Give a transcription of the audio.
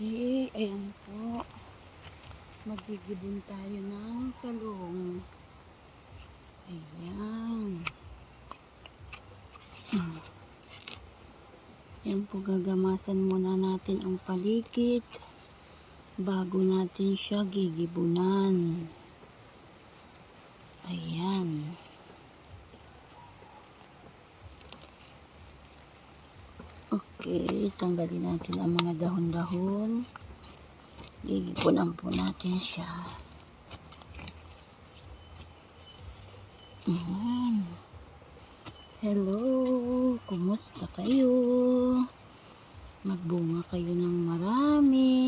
Okay, ayan po. Magigibon tayo ng talong. Ayan. Ayan po, gagamasan muna natin ang paligid bago natin siya gigibunan. Ayan. Okay, tanggalin natin ang mga dahon-dahon. Gigibunan po natin siya. Ayan. Hello, kumusta kayo? Magbunga kayo ng marami.